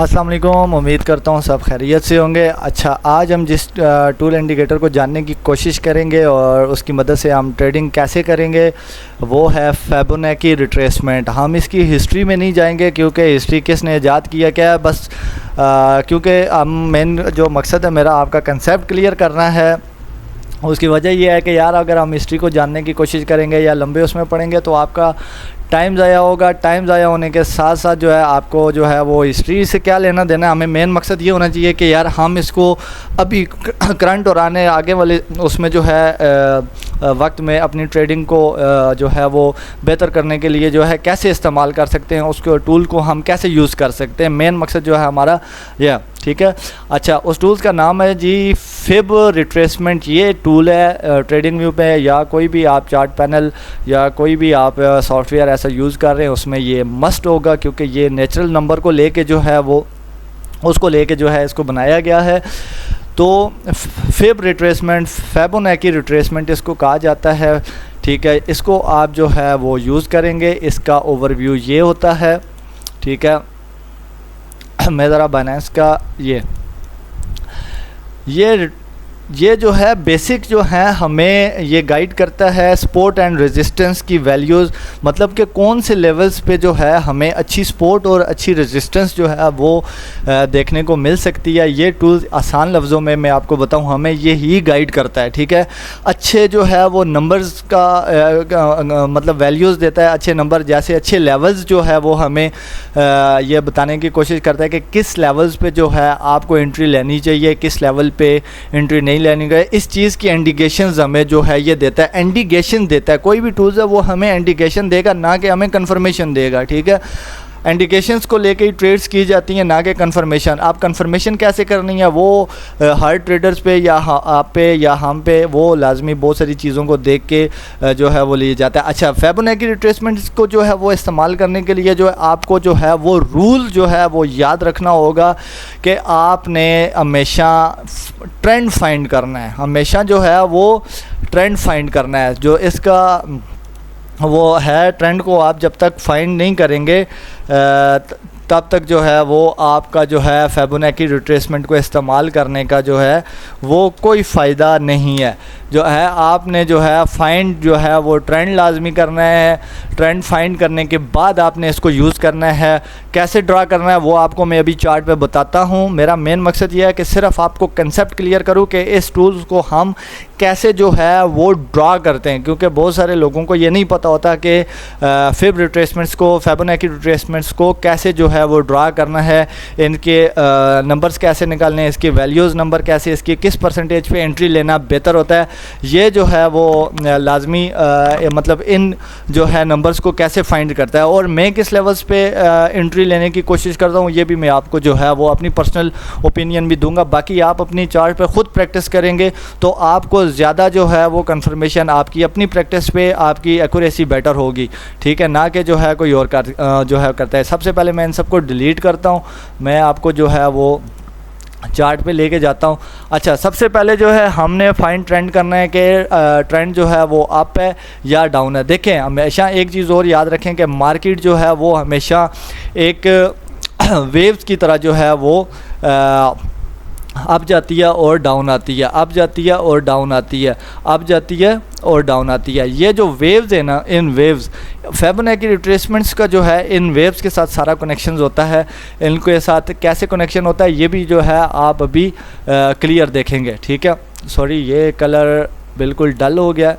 अस्सलाम वालेकुम, उम्मीद करता हूँ सब खैरियत से होंगे। अच्छा, आज हम जिस टूल इंडिकेटर को जानने की कोशिश करेंगे और उसकी मदद से हम ट्रेडिंग कैसे करेंगे वो है फिबोनाची रिट्रेसमेंट। हम इसकी हिस्ट्री में नहीं जाएंगे क्योंकि हिस्ट्री किसने ईजाद किया क्या है, बस क्योंकि हम मेन जो मकसद है मेरा आपका कंसेप्ट क्लियर करना है। उसकी वजह यह है कि यार अगर हम हिस्ट्री को जानने की कोशिश करेंगे या लंबे उसमें पढ़ेंगे तो आपका टाइम ज़ाया होगा। टाइम ज़ाया होने के साथ साथ जो है आपको जो है वो हिस्ट्री से क्या लेना देना। हमें मेन मकसद ये होना चाहिए कि यार हम इसको अभी करंट और आगे वाले उसमें जो है वक्त में अपनी ट्रेडिंग को जो है वो बेहतर करने के लिए जो है कैसे इस्तेमाल कर सकते हैं, उसको टूल को हम कैसे यूज़ कर सकते हैं। मेन मकसद जो है हमारा यह ठीक है। अच्छा, उस टूल्स का नाम है जी फिब रिट्रेसमेंट। ये टूल है ट्रेडिंग व्यू पे या कोई भी आप चार्ट पैनल या कोई भी आप सॉफ्टवेयर ऐसा यूज़ कर रहे हैं उसमें ये मस्ट होगा, क्योंकि ये नेचुरल नंबर को लेके जो है वो उसको लेके जो है इसको बनाया गया है। तो फिब रिट्रेसमेंट, फिबोनाची रिट्रेसमेंट इसको कहा जाता है। ठीक है, इसको आप जो है वो यूज़ करेंगे। इसका ओवरव्यू ये होता है। ठीक है, मैं ज़रा बाइनेंस का ये जो है बेसिक जो है हमें ये गाइड करता है सपोर्ट एंड रेजिस्टेंस की वैल्यूज़, मतलब कि कौन से लेवल्स पे जो है हमें अच्छी सपोर्ट और अच्छी रेजिस्टेंस जो है वो देखने को मिल सकती है। ये टूल आसान लफ्ज़ों में मैं आपको बताऊं हमें ये ही गाइड करता है। ठीक है, अच्छे जो है वो नंबर्स का मतलब वैल्यूज़ देता है, अच्छे नंबर जैसे अच्छे लेवल्स जो है वो हमें ये बताने की कोशिश करता है कि किस लेवल्स पे जो है आपको एंट्री लेनी चाहिए, किस लेवल पे एंट्री नहीं लेनी गए। इस चीज़ की इंडिकेशंस हमें जो है ये देता है, इंडिकेशन देता है। कोई भी टूल्स है वो हमें इंडिकेशन देगा, ना कि हमें कंफर्मेशन देगा। ठीक है, इंडिकेशंस को लेके ही ट्रेड्स की जाती हैं, ना कि कंफर्मेशन। आप कंफर्मेशन कैसे करनी है वो हर ट्रेडर्स पे या आप पे या हम पे वो लाजमी बहुत सारी चीज़ों को देख के जो है वो लिया जाता है। अच्छा, फिबोनाची रिट्रेसमेंट को जो है वो इस्तेमाल करने के लिए जो है आपको जो है वो रूल जो है वो याद रखना होगा कि आपने हमेशा ट्रेंड फाइंड करना है। हमेशा जो है वो ट्रेंड फाइंड करना है। जो इसका वो है ट्रेंड को आप जब तक फाइंड नहीं करेंगे तब तक जो है वो आपका जो है फिबोनाची रिट्रेसमेंट को इस्तेमाल करने का जो है वो कोई फ़ायदा नहीं है। जो है आपने जो है फाइंड जो है वो ट्रेंड लाजमी करना है। ट्रेंड फाइंड करने के बाद आपने इसको यूज़ करना है। कैसे ड्रा करना है वो आपको मैं अभी चार्ट पे बताता हूँ। मेरा मेन मकसद ये है कि सिर्फ आपको कंसेप्ट क्लियर करूँ कि इस टूल्स को हम कैसे जो है वो ड्रा करते हैं, क्योंकि बहुत सारे लोगों को ये नहीं पता होता कि फिब रिट्रेसमेंट्स को, फिबोनाची रिट्रेसमेंट्स को कैसे जो है वो ड्रा करना है, इनके नंबर्स कैसे निकालने हैं, इसके वैल्यूज़ नंबर कैसे, इसकी किस परसेंटेज पे एंट्री लेना बेहतर होता है। ये जो है वो लाजमी मतलब इन जो है नंबर्स को कैसे फाइंड करता है और मैं किस लेवल्स पे एंट्री लेने की कोशिश करता हूँ, ये भी मैं आपको जो है वो अपनी पर्सनल ओपिनियन भी दूंगा। बाकी आप अपनी चार्ट पे ख़ुद प्रैक्टिस करेंगे तो आपको ज़्यादा जो है वो कंफर्मेशन आपकी अपनी प्रैक्टिस पे आपकी एक्यूरेसी बेटर होगी। ठीक है, ना कि जो है कोई और जो है करता है। सबसे पहले मैं इन सबको डिलीट करता हूँ, मैं आपको जो है वो चार्ट पे लेके जाता हूँ। अच्छा, सबसे पहले जो है हमने फाइंड ट्रेंड करना है कि ट्रेंड जो है वो अप है या डाउन है। देखें, हमेशा एक चीज़ और याद रखें कि मार्केट जो है वो हमेशा एक वेव्स की तरह जो है वो अप जाती है और डाउन आती है, अप जाती है और डाउन आती है, अप जाती है और डाउन आती है। ये जो वेव्स है ना, इन वेव्स फिबोनाची रिट्रेसमेंट्स का जो है इन वेव्स के साथ सारा कनेक्शन होता है। इनके साथ कैसे कनेक्शन होता है ये भी जो है आप अभी क्लियर देखेंगे। ठीक है, सॉरी ये कलर बिल्कुल डल हो गया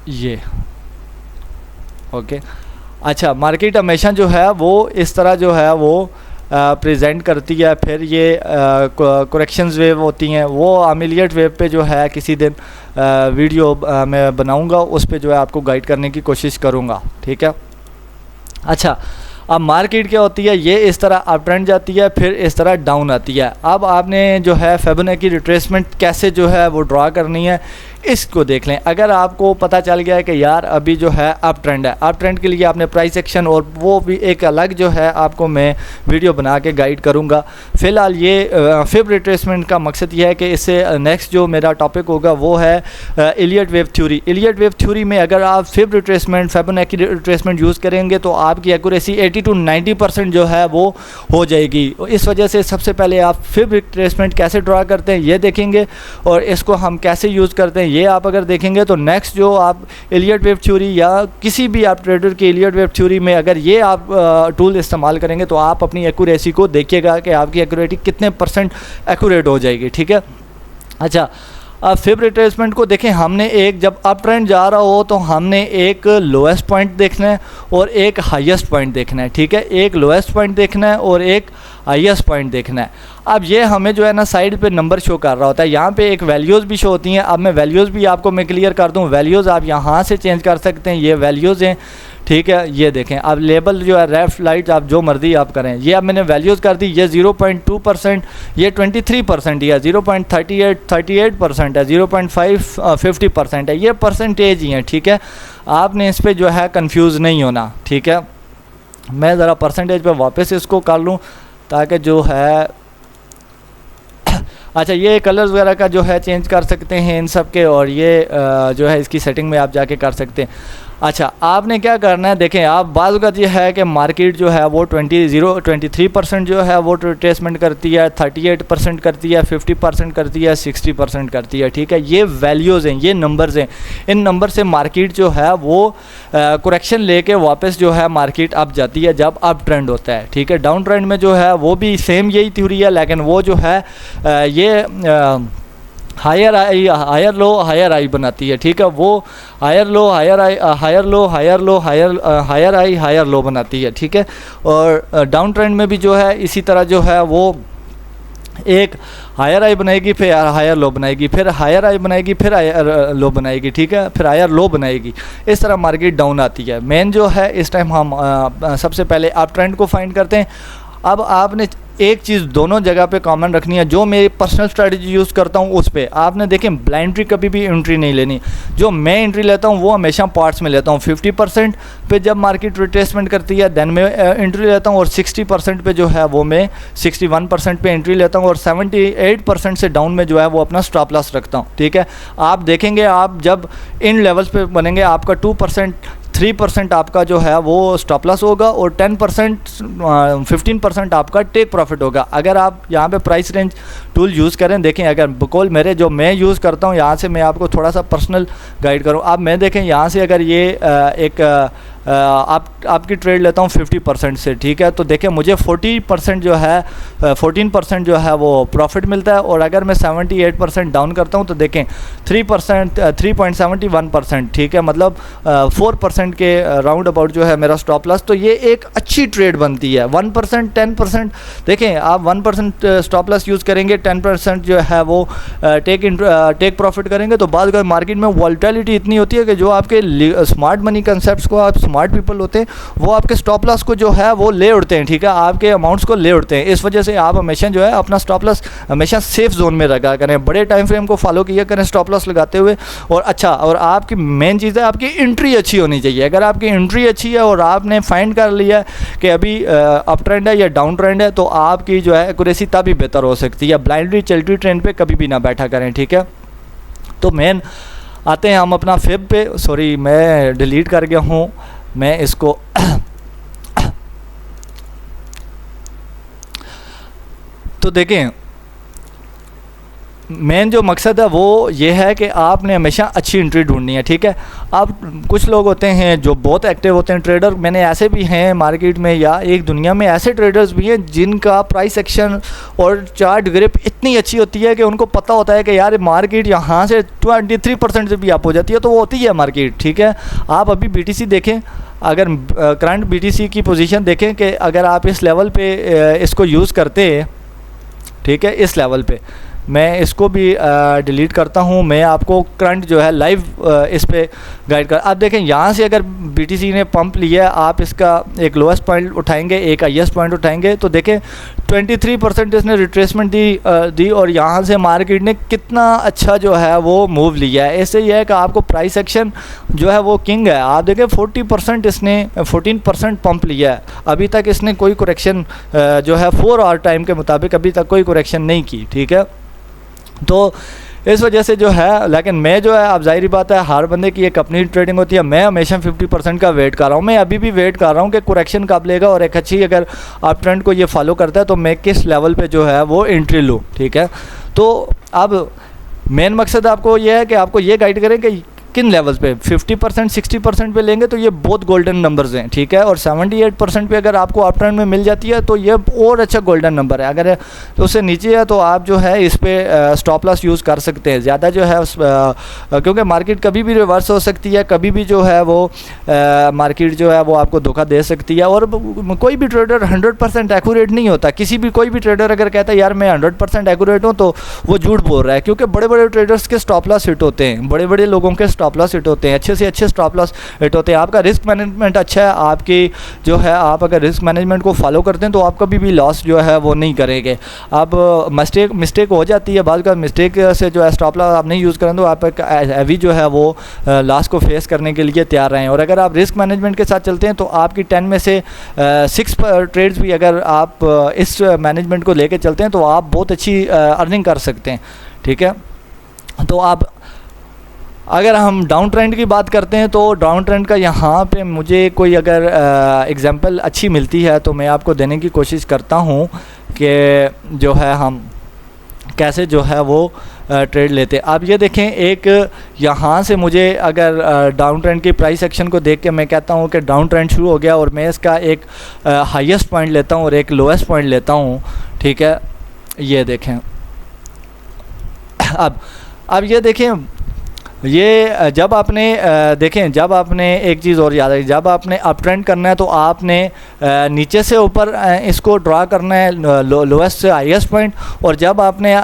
ये। ओके, अच्छा, मार्केट हमेशा जो है वो इस तरह जो है वो प्रेजेंट करती है। फिर ये करेक्शंस वेव होती हैं, वो अमिलियट वेव पे जो है किसी दिन वीडियो मैं बनाऊंगा, उस पे जो है आपको गाइड करने की कोशिश करूंगा। ठीक है, अच्छा, अब मार्केट क्या होती है, ये इस तरह अप ट्रेंड जाती है, फिर इस तरह डाउन आती है। अब आपने जो है फिबोनाची रिट्रेसमेंट कैसे जो है वो ड्रा करनी है, इसको देख लें। अगर आपको पता चल गया है कि यार अभी जो है अप ट्रेंड है, अप ट्रेंड के लिए आपने प्राइस एक्शन और वो भी एक अलग जो है आपको मैं वीडियो बना के गाइड करूँगा। फ़िलहाल ये फिब रिट्रेसमेंट का मकसद ये है कि इससे नेक्स्ट जो मेरा टॉपिक होगा वो है Elliot wave theory. Elliot wave theory में अगर आप fib retracement, Fibonacci retracement use करेंगे तो आपकी एक्यूरेसी 80 to 90% जो है वो हो जाएगी। इस वजह से सबसे पहले आप फिब रिट्रेसमेंट कैसे ड्रा करते हैं ये देखेंगे, और इसको हम कैसे यूज़ करते हैं ये आप अगर देखेंगे तो नेक्स्ट जो आप इलियट वेव थ्योरी या किसी भी आप ट्रेडर की इलियट वेव थ्योरी में अगर ये आप टूल इस्तेमाल करेंगे तो आप अपनी एक्यूरेसी को देखिएगा कि आपकी एक्यूरेसी कितने % एक्यूरेट हो जाएगी। ठीक है, अच्छा अब फिब रिट्रेसमेंट को देखें, हमने एक जब अप ट्रेंड जा रहा हो तो हमने एक लोएस्ट पॉइंट देखना है और एक हाईएस्ट पॉइंट देखना है। ठीक है, एक लोएस्ट पॉइंट देखना है और एक हाईएस्ट पॉइंट देखना है। अब ये हमें जो है ना साइड पे नंबर शो कर रहा होता है, यहाँ पे एक वैल्यूज़ भी शो होती हैं। अब मैं वैल्यूज़ भी आपको मैं क्लियर कर दूँ, वैल्यूज़ आप यहाँ से चेंज कर सकते हैं, ये वैल्यूज़ हैं। ठीक है, ये देखें अब लेबल जो है लेफ्ट राइट आप जो मर्जी आप करें, ये अब मैंने वैल्यूज़ कर दी, ये 0.2%, ये 23% है, 0.38% है, 0.5 50% है, ये परसेंटेज ही हैं। ठीक है, आपने इस पर जो है कंफ्यूज नहीं होना। ठीक है, मैं ज़रा परसेंटेज पे वापस इसको कर लूँ ताकि जो है अच्छा ये कलर्स वगैरह का जो है चेंज कर सकते हैं इन सब के, और ये जो है इसकी सेटिंग में आप जाके कर सकते हैं। अच्छा आपने क्या करना है, देखें आप बाज़ का ये है कि मार्केट जो है वो 23% जो है वो रिट्रेसमेंट करती है, 38% करती है, 50% करती है, 60% करती है। ठीक है, ये वैल्यूज़ हैं, ये नंबर्स हैं, इन नंबर से मार्केट जो है वो करेक्शन लेके वापस जो है मार्केट अप जाती है जब अप ट्रेंड होता है। ठीक है, डाउन ट्रेंड में जो है वो भी सेम यही थ्योरी है, लेकिन वो जो है ये higher high higher low higher high बनाती है। ठीक है, वो higher low higher high higher low higher low higher high higher low बनाती है। ठीक है, और डाउन ट्रेंड में भी जो है इसी तरह जो है वो एक हायर आई बनाएगी, फिर हायर लो बनाएगी, फिर हायर आई बनाएगी, फिर हायर लो बनाएगी। ठीक है, फिर हायर लो बनाएगी, इस तरह मार्केट डाउन आती है। मेन जो है इस टाइम हम सबसे पहले आप ट्रेंड को फाइंड करते हैं। अब आपने एक चीज़ दोनों जगह पे कॉमन रखनी है, जो मेरी पर्सनल स्ट्रेटजी यूज़ करता हूँ उस पर आपने देखें ब्लाइंड एंट्री कभी भी एंट्री नहीं लेनी। जो मैं एंट्री लेता हूँ वो हमेशा पार्ट्स में लेता हूँ। 50% पे जब मार्केट रिट्रेसमेंट करती है देन मैं एंट्री लेता हूँ, और 60% पे जो है वो मैं 61% पे एंट्री लेता हूँ, और 78% से डाउन में जो है वो अपना स्टॉप लॉस रखता हूँ। ठीक है, आप देखेंगे आप जब इन लेवल्स पे बनेंगे आपका 2% 3% आपका जो है वो स्टॉप लॉस होगा, और 10% 15% आपका टेक प्रॉफिट होगा। अगर आप यहाँ पे प्राइस रेंज टूल यूज़ करें, देखें अगर बिकॉल मेरे जो मैं यूज़ करता हूँ यहाँ से मैं आपको थोड़ा सा पर्सनल गाइड करूँ। आप मैं देखें यहाँ से अगर ये एक आपकी ट्रेड लेता हूँ 50% से। ठीक है, तो देखें मुझे 14% जो है वो प्रॉफिट मिलता है, और अगर मैं 78% डाउन करता हूँ तो देखें 3.71%। ठीक है, मतलब 4% के राउंड अबाउट जो है मेरा स्टॉप लॉस। तो ये एक अच्छी ट्रेड बनती है। 1% 10% देखें आप 1% स्टॉप लॉस यूज़ करेंगे, 10% जो है वो टेक प्रॉफिट करेंगे, तो बाद मार्केट में वॉलेटिलिटी इतनी होती है कि जो आपके स्मार्ट मनी कंसेप्ट को आप स्मार्ट पीपल होते हैं वो आपके स्टॉप लॉस को जो है वो ले उड़ते हैं। ठीक है, आपके अमाउंट्स को ले उड़ते हैं। इस वजह से आप हमेशा जो है अपना स्टॉप लॉस हमेशा सेफ जोन में रखा करें, बड़े टाइम फ्रेम को फॉलो किया करें स्टॉप लॉस लगाते हुए। और अच्छा, और आपकी मेन चीज़ है आपकी एंट्री अच्छी होनी चाहिए। अगर आपकी एंट्री अच्छी है और आपने फाइंड कर लिया कि अभी अप ट्रेंड है या डाउन ट्रेंड है, तो आपकी जो है एक्यूरेसी तभी बेहतर हो सकती है। ब्लाइंडली चलती ट्रेंड पे कभी भी ना बैठा करें। ठीक है, तो मेन आते हैं हम अपना फिब पे। सॉरी मैं डिलीट कर गया हूँ, मैं इसको तो देखें मेन जो मकसद है वो ये है कि आपने हमेशा अच्छी एंट्री ढूंढनी है। ठीक है, अब कुछ लोग होते हैं जो बहुत एक्टिव होते हैं ट्रेडर, मैंने ऐसे भी हैं मार्केट में या एक दुनिया में ऐसे ट्रेडर्स भी हैं जिनका प्राइस एक्शन और चार्ट ग्रिप इतनी अच्छी होती है कि उनको पता होता है कि यार मार्केट यहाँ से 23% से भी अप हो जाती है, तो वो होती है मार्केट। ठीक है, आप अभी BTC देखें, अगर करंट BTC की पोजीशन देखें कि अगर आप इस लेवल पे इसको यूज़ करते हैं, ठीक है, इस लेवल पे मैं इसको भी डिलीट करता हूँ। मैं आपको करंट जो है लाइव इस पे गाइड कर। आप देखें यहाँ से अगर BTC ने पंप लिया, आप इसका एक लोएस्ट पॉइंट उठाएंगे, एक हाईएस्ट पॉइंट उठाएंगे, तो देखें 23% इसने रिट्रेसमेंट दी और यहाँ से मार्केट ने कितना अच्छा जो है वो मूव लिया है। ऐसे ही है कि आपको प्राइस एक्शन जो है वो किंग है। आप देखें 40% इसने 14% पंप लिया है। अभी तक इसने कोई करेक्शन जो है 4 आवर टाइम के मुताबिक अभी तक कोई करेक्शन नहीं की, ठीक है। तो इस वजह से जो है, लेकिन मैं जो है, अब ज़ाहिर बात है हर बंदे की एक अपनी ट्रेडिंग होती है। मैं हमेशा 50% का वेट कर रहा हूँ। मैं अभी भी वेट कर रहा हूँ कि करेक्शन कब लेगा और एक अच्छी अगर आप ट्रेंड को ये फॉलो करता है तो मैं किस लेवल पे जो है वो एंट्री लूँ, ठीक है। तो अब मेन मकसद आपको ये है कि आपको ये गाइड करें कि किन लेवल्स पे 50% 60% पे लेंगे तो ये बहुत गोल्डन नंबर्स हैं, ठीक है। और 78% पे अगर आपको अप ट्रेंड में मिल जाती है तो ये और अच्छा गोल्डन नंबर है। अगर तो उससे नीचे है तो आप जो है इस पे स्टॉप लॉस यूज़ कर सकते हैं ज़्यादा जो है क्योंकि मार्केट कभी भी रिवर्स हो सकती है, कभी भी जो है वो मार्केट जो है वो आपको धोखा दे सकती है। और कोई भी ट्रेडर 100% एक्यूरेट नहीं होता। कोई भी ट्रेडर अगर कहता है यार मैं 100% एक्यूरेट हूँ तो वो झूठ बोल रहा है, क्योंकि बड़े बड़े ट्रेडर्स के स्टॉप लॉस हिट होते हैं, बड़े बड़े लोगों के स्टॉप लॉस हिट होते हैं, अच्छे से अच्छे स्टॉप लॉस हिट होते हैं। आपका रिस्क मैनेजमेंट अच्छा है, आपकी जो है आप अगर रिस्क मैनेजमेंट को फॉलो करते हैं तो आप कभी भी लॉस जो है वो नहीं करेंगे। अब मिस्टेक हो जाती है, बाद का मिस्टेक से जो है स्टॉप लॉस आप नहीं यूज़ करें तो आप एक हैवी जो है वो लॉस को फेस करने के लिए तैयार रहें। और अगर आप रिस्क मैनेजमेंट के साथ चलते हैं तो आपकी 10 में से 6 ट्रेड्स भी अगर आप इस मैनेजमेंट को लेके चलते हैं तो आप बहुत अच्छी अर्निंग कर सकते हैं, ठीक है। तो आप अगर हम डाउन ट्रेंड की बात करते हैं तो डाउन ट्रेंड का यहाँ पे मुझे कोई अगर एग्जांपल अच्छी मिलती है तो मैं आपको देने की कोशिश करता हूँ कि जो है हम कैसे जो है वो ट्रेड लेते हैं। आप ये देखें, एक यहाँ से मुझे अगर डाउन ट्रेंड की प्राइस एक्शन को देख के मैं कहता हूँ कि डाउन ट्रेंड शुरू हो गया और मैं इसका एक हाईएस्ट पॉइंट लेता हूँ और एक लोएस्ट पॉइंट लेता हूँ, ठीक है। ये देखें, अब ये देखें, ये जब आपने देखें, जब आपने एक चीज़ और याद रखी, जब आपने अप ट्रेंड करना है तो आपने नीचे से ऊपर इसको ड्रा करना है लोएस्ट से हाईएस्ट पॉइंट, और जब आपने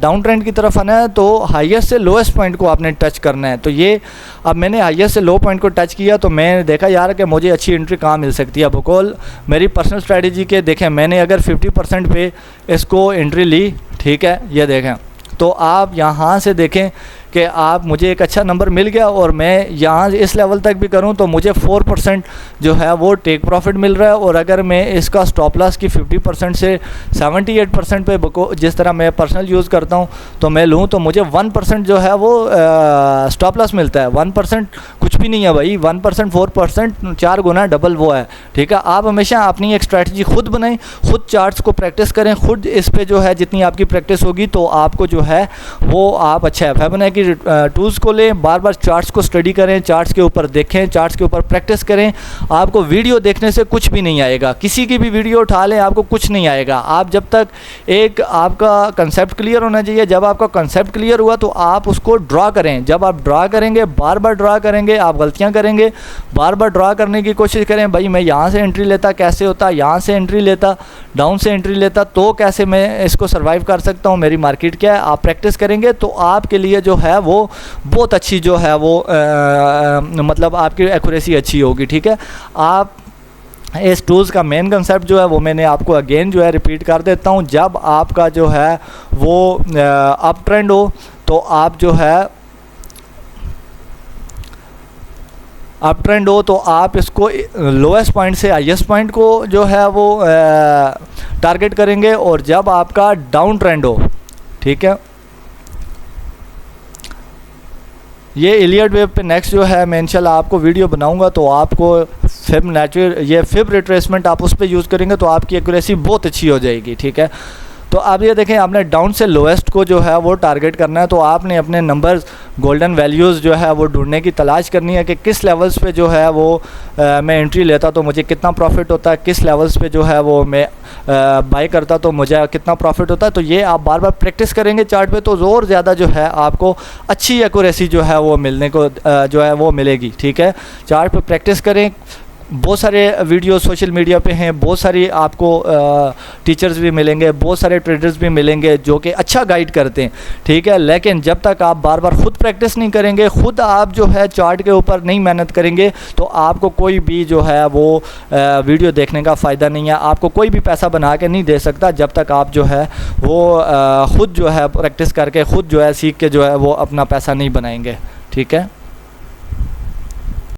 डाउन ट्रेंड की तरफ आना है तो हाईएस्ट से लोएस्ट पॉइंट को आपने टच करना है। तो ये अब मैंने हाईएस्ट से लो पॉइंट को टच किया तो मैंने देखा यार कि मुझे अच्छी एंट्री कहाँ मिल सकती है। बकौल मेरी पर्सनल स्ट्रेटजी के देखें, मैंने अगर 50% पे इसको एंट्री ली, ठीक है, ये देखें, तो आप यहाँ से देखें कि आप मुझे एक अच्छा नंबर मिल गया और मैं यहाँ इस लेवल तक भी करूँ तो मुझे 4% जो है वो टेक प्रॉफिट मिल रहा है। और अगर मैं इसका स्टॉप लॉस की 50% से 78% पे जिस तरह मैं पर्सनल यूज़ करता हूँ तो मैं लूँ तो मुझे 1% जो है वो स्टॉप लॉस मिलता है। 1% कुछ भी नहीं है भाई, 1% 4% 4 गुना डबल वो है, ठीक है। आप हमेशा अपनी एक स्ट्रैटेजी खुद बनाएं, खुद चार्ट्स को प्रैक्टिस करें, खुद इस पर जो है जितनी आपकी प्रैक्टिस होगी तो आपको जो है वो आप अच्छा है फैबोनाची टूल्स को लें, बार बार चार्ट्स को स्टडी करें, चार्ट्स के ऊपर देखें, चार्ट्स के ऊपर प्रैक्टिस करें। आपको वीडियो देखने से कुछ भी नहीं आएगा, किसी की भी वीडियो उठा लें आपको कुछ नहीं आएगा। आप जब तक एक आपका कंसेप्ट क्लियर होना चाहिए, जब आपका कंसेप्ट क्लियर हुआ तो आप उसको ड्रा करें। जब आप ड्रा करेंगे, बार बार ड्रा करेंगे, आप गलतियां करेंगे, बार बार ड्रा करने की कोशिश करें। भाई मैं यहाँ से एंट्री लेता कैसे होता, यहाँ से एंट्री लेता, डाउन से एंट्री लेता तो कैसे मैं इसको सर्वाइव कर सकता हूँ, मेरी मार्केट क्या है। आप प्रैक्टिस करेंगे तो आपके लिए जो है वो बहुत अच्छी जो है वो मतलब आपकी एक्यूरेसी अच्छी होगी, ठीक है। आप इस टूल्स का मेन कंसेप्ट जो है वो मैंने आपको अगेन जो है रिपीट कर देता हूँ। जब आपका जो है वो अप ट्रेंड हो तो आप जो है अप ट्रेंड हो तो आप इसको लोएस्ट पॉइंट से हाईएस्ट पॉइंट को जो है वो टारगेट करेंगे। और जब आपका डाउन ट्रेंड हो, ठीक है, ये इलियड वेव पे नेक्स्ट जो है मैं इंशाल्लाह आपको वीडियो बनाऊंगा तो आपको फिब रिट्रेसमेंट आप उस पर यूज़ करेंगे तो आपकी एक्यूरेसी बहुत अच्छी हो जाएगी, ठीक है। तो आप ये देखें, आपने डाउन से लोएस्ट को जो है वो टारगेट करना है तो आपने अपने नंबर्स गोल्डन वैल्यूज़ जो है वो ढूंढने की तलाश करनी है कि किस लेवल्स पे जो है वो मैं एंट्री लेता तो मुझे कितना प्रॉफिट होता है, किस लेवल्स पे जो है वो मैं बाय करता तो मुझे कितना प्रॉफिट होता है। तो ये आप बार बार प्रैक्टिस करेंगे चार्ट पे तो ज़ोर ज़्यादा जो है आपको अच्छी एक्यूरेसी जो है वो मिलने को जो है वो मिलेगी, ठीक है। चार्ट पे प्रैक्टिस करें, बहुत सारे वीडियो सोशल मीडिया पे हैं, बहुत सारी आपको टीचर्स भी मिलेंगे, बहुत सारे ट्रेडर्स भी मिलेंगे जो कि अच्छा गाइड करते हैं, ठीक है। लेकिन जब तक आप बार बार खुद प्रैक्टिस नहीं करेंगे, खुद आप जो है चार्ट के ऊपर नहीं मेहनत करेंगे, तो आपको कोई भी जो है वो वीडियो देखने का फ़ायदा नहीं है। आपको कोई भी पैसा बना के नहीं दे सकता जब तक आप जो है वो ख़ुद जो है प्रैक्टिस करके, ख़ुद जो है सीख के जो है वो अपना पैसा नहीं बनाएंगे, ठीक है।